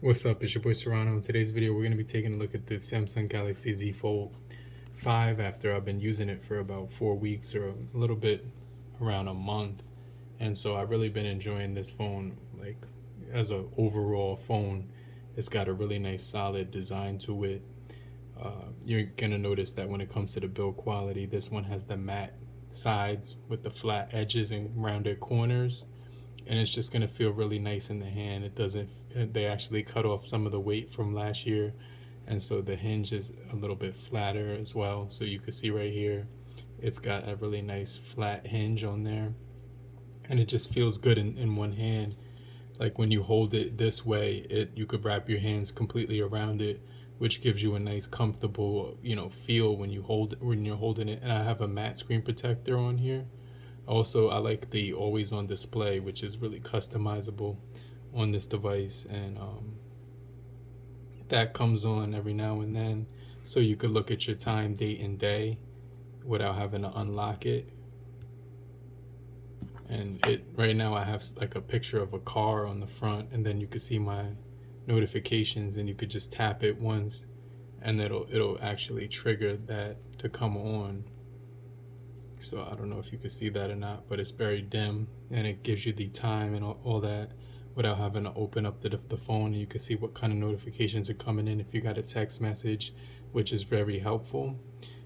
What's up, it's your boy Serrano. In today's video, we're going to be taking a look at the Samsung Galaxy Z Fold 5 after I've been using it for about 4 weeks or a little bit around a month. And so I've really been enjoying this phone, like as an overall phone. It's got a really nice solid design to it. You're going to notice that when it comes to the build quality, this one has the matte sides with the flat edges and rounded corners, and it's just going to feel really nice in the hand. It doesn't, they actually cut off some of the weight from last year, and so the hinge is a little bit flatter as well. So you can see right here, it's got a really nice flat hinge on there, and it just feels good in one hand. Like when you hold it this way, you could wrap your hands completely around it, which gives you a nice comfortable feel when you're holding it. And I have a matte screen protector on here. Also, I like the always on display, which is really customizable on this device, and that comes on every now and then, so you could look at your time, date, and day without having to unlock it. And right now I have like a picture of a car on the front, and then you can see my notifications, and you could just tap it once and it'll actually trigger that to come on. So I don't know if you can see that or not, but it's very dim, and it gives you the time and all that without having to open up the phone. And you can see what kind of notifications are coming in if you got a text message, which is very helpful.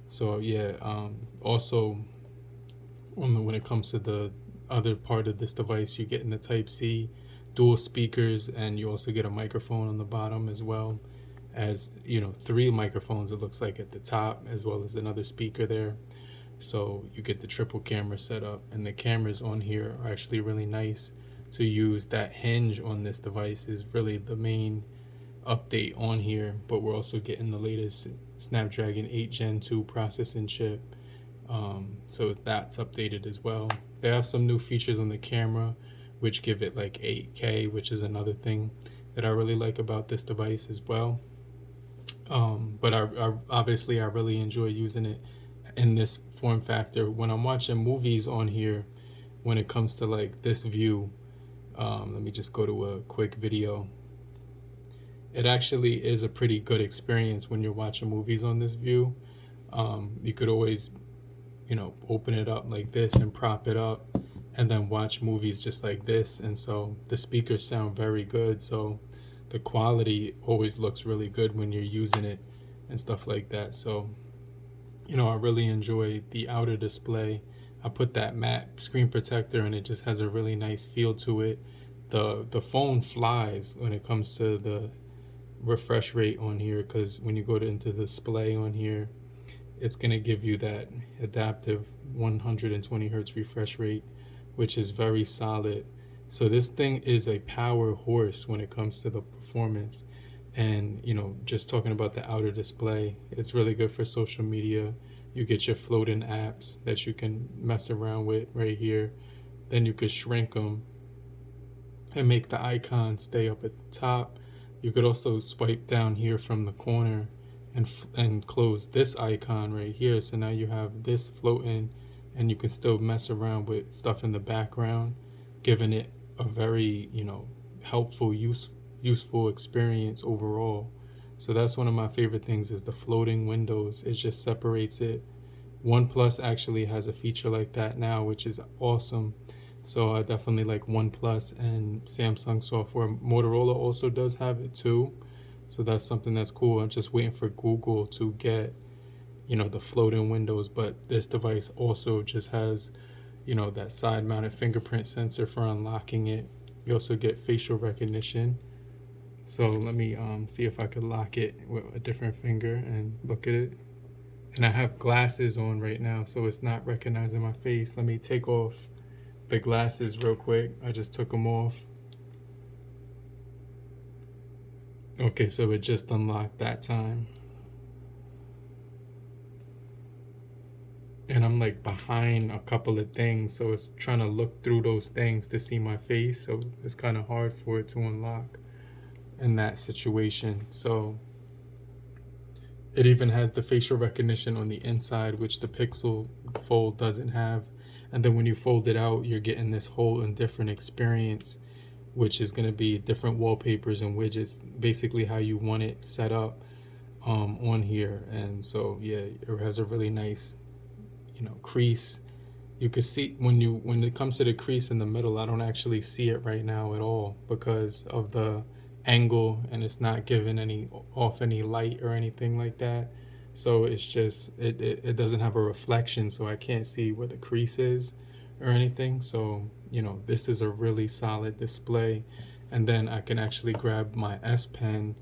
So yeah, also when it comes to the other part of this device, you get in the Type-C, dual speakers, and you also get a microphone on the bottom, as well as 3 microphones, it looks like, at the top, as well as another speaker there. So you get the triple camera setup, and the cameras on here are actually really nice to use. That hinge on this device is really the main update on here, but we're also getting the latest Snapdragon 8 Gen 2 processing chip, so that's updated as well. They have some new features on the camera which give it like 8K, which is another thing that I really like about this device as well. But obviously I really enjoy using it in this form factor when I'm watching movies on here. When it comes to like this view, let me just go to a quick video. It actually is a pretty good experience when you're watching movies on this view. You could always open it up like this and prop it up and then watch movies just like this. And so the speakers sound very good, so the quality always looks really good when you're using it and stuff like that. So I really enjoy the outer display. I put that matte screen protector, and it just has a really nice feel to it. The phone flies when it comes to the refresh rate on here, because when you go into the display on here, it's going to give you that adaptive 120 hertz refresh rate, which is very solid. So this thing is a power horse when it comes to the performance. And just talking about the outer display, it's really good for social media. You get your floating apps that you can mess around with right here. Then you could shrink them and make the icon stay up at the top. You could also swipe down here from the corner and close this icon right here. So now you have this floating, and you can still mess around with stuff in the background, giving it a very helpful, useful experience overall. So that's one of my favorite things, is the floating windows. It just separates it. OnePlus actually has a feature like that now, which is awesome. So I definitely like OnePlus and Samsung software. Motorola also does have it too, so that's something that's cool. I'm just waiting for Google to get the floating windows. But this device also just has that side mounted fingerprint sensor for unlocking it. You also get facial recognition. So let me see if I could lock it with a different finger and look at it. And I have glasses on right now, so it's not recognizing my face. Let me take off the glasses real quick. I just took them off. Okay, so it just unlocked that time. And I'm like behind a couple of things, so it's trying to look through those things to see my face. So it's kind of hard for it to unlock in that situation. So it even has the facial recognition on the inside, which the Pixel Fold doesn't have. And then when you fold it out, you're getting this whole and different experience which is going to be different wallpapers and widgets, basically how you want it set up on here. And so yeah, it has a really nice, crease. You can see when it comes to the crease in the middle, I don't actually see it right now at all because of the angle, and it's not giving any light or anything like that. So it's just it doesn't have a reflection, so I can't see where the crease is or anything. So this is a really solid display. And then I can actually grab my S Pen,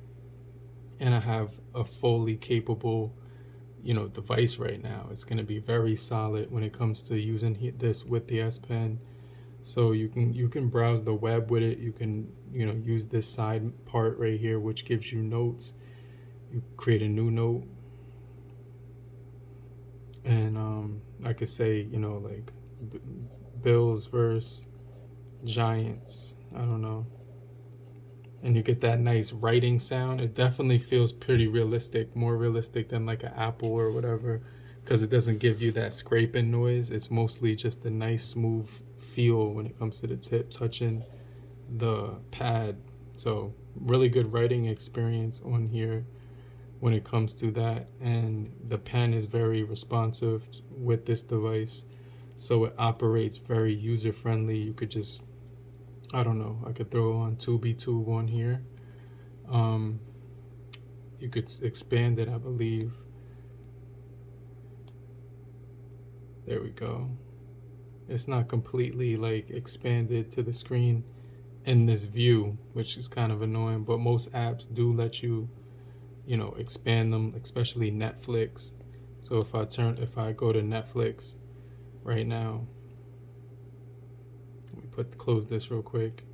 and I have a fully capable device right now. It's going to be very solid when it comes to using this with the S Pen. So you can browse the web with it. You can use this side part right here, which gives you notes. You create a new note, and I could say like Bills versus Giants. I don't know. And you get that nice writing sound. It definitely feels pretty realistic, more realistic than like an Apple or whatever, because it doesn't give you that scraping noise. It's mostly just a nice smooth feel when it comes to the tip touching the pad. So really good writing experience on here when it comes to that. And the pen is very responsive with this device, so it operates very user friendly. You could just, I don't know, I could throw on TubeTube on here. You could expand it, I believe. There we go. It's not completely like expanded to the screen in this view, which is kind of annoying, but most apps do let you, expand them, especially Netflix. So if I go to Netflix right now, close this real quick.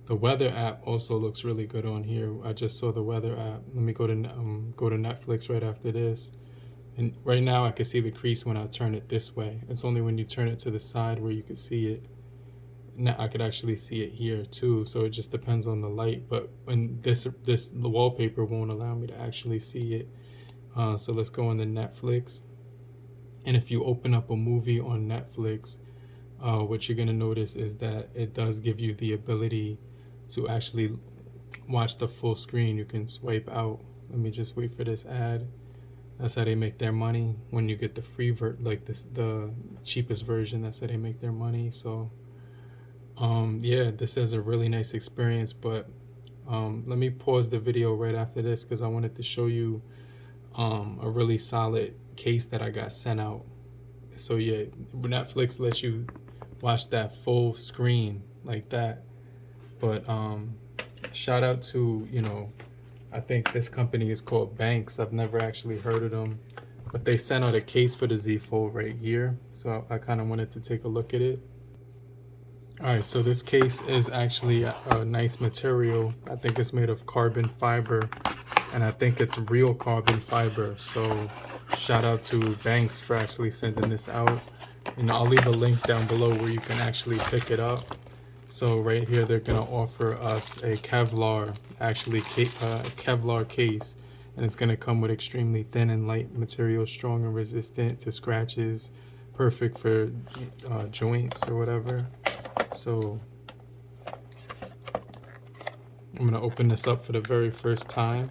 The weather app also looks really good on here. I just saw the weather app. Let me go to Netflix right after this. And right now I can see the crease when I turn it this way. It's only when you turn it to the side where you can see it. Now I could actually see it here too. So it just depends on the light. But when the wallpaper won't allow me to actually see it. So let's go into Netflix. And if you open up a movie on Netflix, what you're going to notice is that it does give you the ability to actually watch the full screen. You can swipe out. Let me just wait for this ad. That's how they make their money. When you get the free the cheapest version, that's how they make their money. So yeah, this is a really nice experience. But let me pause the video right after this because I wanted to show you a really solid case that I got sent out. So yeah, Netflix lets you watch that full screen like that. But shout out to, I think this company is called Banks. I've never actually heard of them, but they sent out a case for the Z Fold right here. So I kind of wanted to take a look at it. All right, so this case is actually a nice material. I think it's made of carbon fiber, and I think it's real carbon fiber. So shout out to Banks for actually sending this out. And I'll leave a link down below where you can actually pick it up. So right here, they're gonna offer us a Kevlar case, and it's gonna come with extremely thin and light material, strong and resistant to scratches, perfect for joints or whatever. So I'm gonna open this up for the very first time.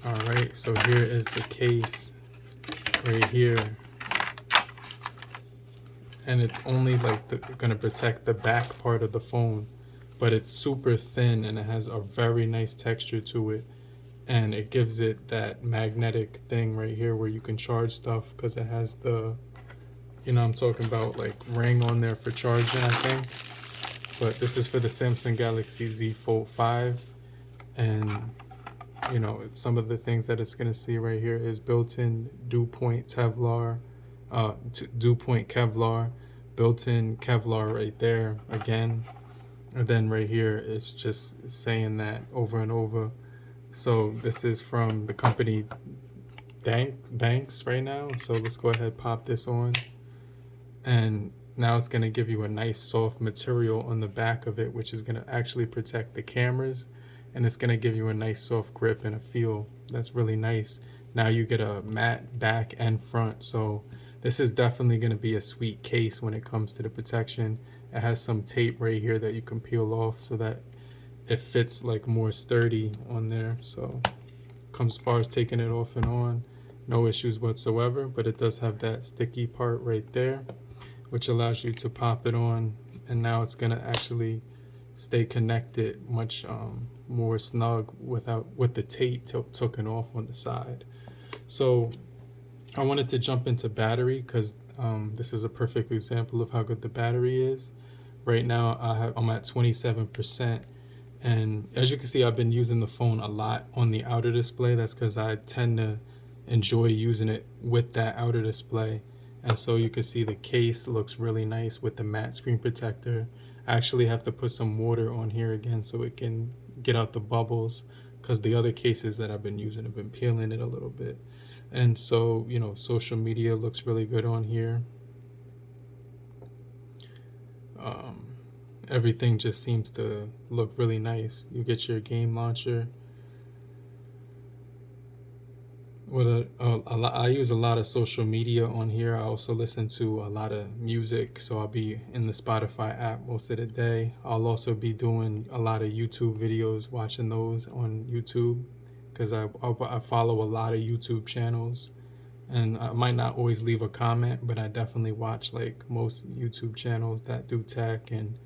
Alright, so here is the case right here. And it's only like gonna protect the back part of the phone, but it's super thin and it has a very nice texture to it. And it gives it that magnetic thing right here where you can charge stuff because it has the, I'm talking about, like ring on there for charging, I think. But this is for the Samsung Galaxy Z Fold5, and it's some of the things that it's going to see right here is built-in dew point Kevlar, built-in Kevlar right there again, and then right here it's just saying that over and over. So this is from the company Banks right now. So let's go ahead, pop this on, and now it's going to give you a nice soft material on the back of it, which is going to actually protect the cameras. And it's going to give you a nice soft grip and a feel that's really nice. Now you get a matte back and front. So this is definitely going to be a sweet case when it comes to the protection. It has some tape right here that you can peel off so that it fits like more sturdy on there. So comes as far as taking it off and on, no issues whatsoever. But it does have that sticky part right there, which allows you to pop it on, and now it's gonna actually stay connected much more snug with the tape taken off on the side. So I wanted to jump into battery because this is a perfect example of how good the battery is. Right now I'm at 27%, and as you can see, I've been using the phone a lot on the outer display. That's because I tend to enjoy using it with that outer display. And so you can see the case looks really nice with the matte screen protector. I actually have to put some water on here again so it can get out the bubbles, because the other cases that I've been using have been peeling it a little bit. And so, you know, social media looks really good on here. Everything just seems to look really nice. You get your game launcher. I use a lot of social media on here. I also listen to a lot of music, so I'll be in the Spotify app most of the day. I'll also be doing a lot of YouTube videos, watching those on YouTube, because I follow a lot of YouTube channels, and I might not always leave a comment, but I definitely watch like most YouTube channels that do tech and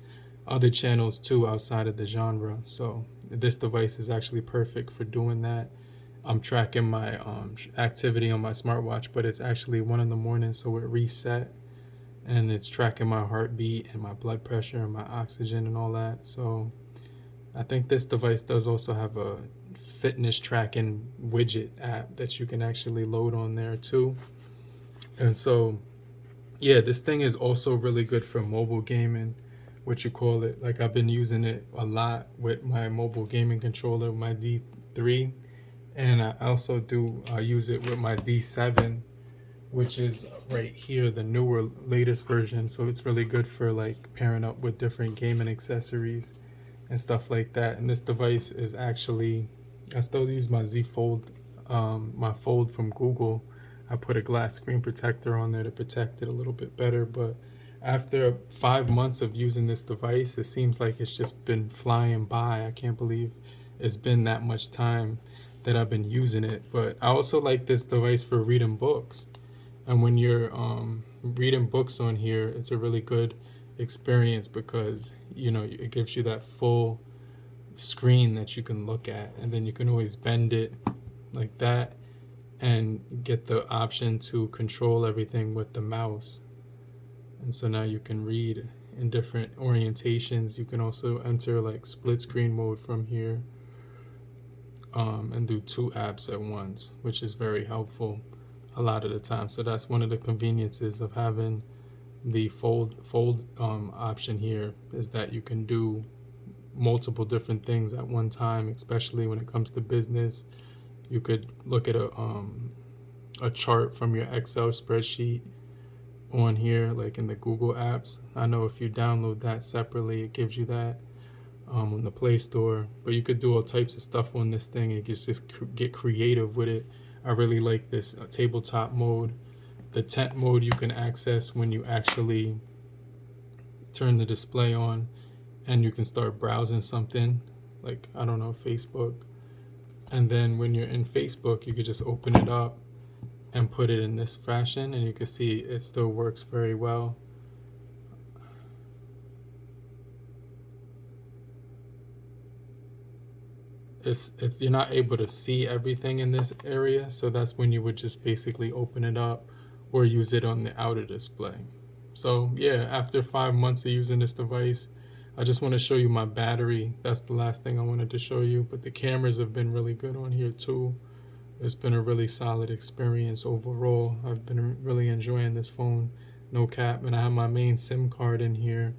other channels too outside of the genre. So this device is actually perfect for doing that. I'm tracking my activity on my smartwatch, but it's actually 1 in the morning, so it reset, and it's tracking my heartbeat and my blood pressure and my oxygen and all that. So I think this device does also have a fitness tracking widget app that you can actually load on there too. And so, yeah, this thing is also really good for mobile gaming, what you call it. Like, I've been using it a lot with my mobile gaming controller, my D3. And I also do use it with my D7, which is right here, the newer, latest version. So it's really good for like pairing up with different gaming accessories and stuff like that. And this device is actually, I still use my Z Fold, my Fold from Google. I put a glass screen protector on there to protect it a little bit better. But after 5 months of using this device, it seems like it's just been flying by. I can't believe it's been that much time that I've been using it. But I also like this device for reading books. And when you're reading books on here, it's a really good experience because, you know, it gives you that full screen that you can look at, and then you can always bend it like that and get the option to control everything with the mouse. And so now you can read in different orientations. You can also enter like split screen mode from here, and do 2 apps at once, which is very helpful a lot of the time. So that's one of the conveniences of having the fold option here, is that you can do multiple different things at one time, especially when it comes to business. You could look at a chart from your Excel spreadsheet on here, like in the Google apps. I know if you download that separately, it gives you that on the Play Store. But you could do all types of stuff on this thing. You can just get creative with it. I really like this tabletop mode. The tent mode you can access when you actually turn the display on, and you can start browsing something like, I don't know, Facebook. And then when you're in Facebook, you could just open it up and put it in this fashion, and you can see it still works very well. It's you're not able to see everything in this area, so that's when you would just basically open it up or use it on the outer display. So yeah, after 5 months of using this device, I just want to show you my battery. That's the last thing I wanted to show you, but the cameras have been really good on here too. It's been a really solid experience overall. I've been really enjoying this phone, no cap. And I have my main SIM card in here.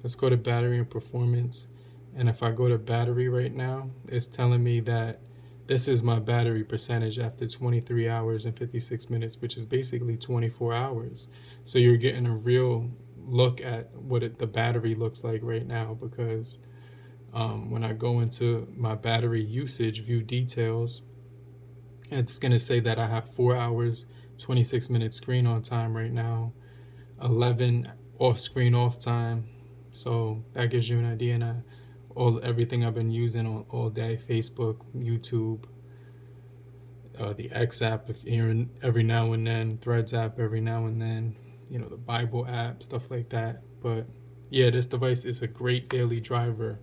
Let's go to battery and performance. And if I go to battery right now, it's telling me that this is my battery percentage after 23 hours and 56 minutes, which is basically 24 hours. So you're getting a real look at what the battery looks like right now, because when I go into my battery usage, view details, It's going to say that I have 4 hours, 26 minutes screen on time right now, 11 off screen off time. So that gives you an idea. And everything I've been using all day: Facebook, YouTube, the X app if every now and then, Threads app every now and then, the Bible app, stuff like that. But yeah, this device is a great daily driver,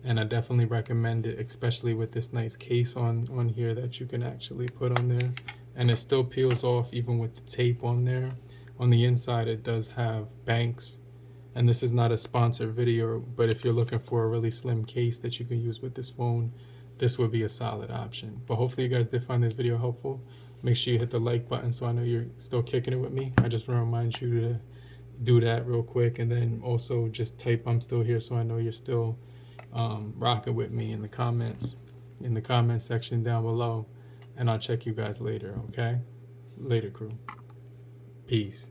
and I definitely recommend it, especially with this nice case on here that you can actually put on there, and it still peels off even with the tape on there. On the inside it does have banks, and this is not a sponsored video, but if you're looking for a really slim case that you can use with this phone, this would be a solid option. But hopefully you guys did find this video helpful. Make sure you hit the like button so I know you're still kicking it with me. I just want to remind you to do that real quick, and then also just type "I'm still here" so I know you're still rocking with me in the comment section down below. And I'll check you guys later. Okay, later, crew. Peace.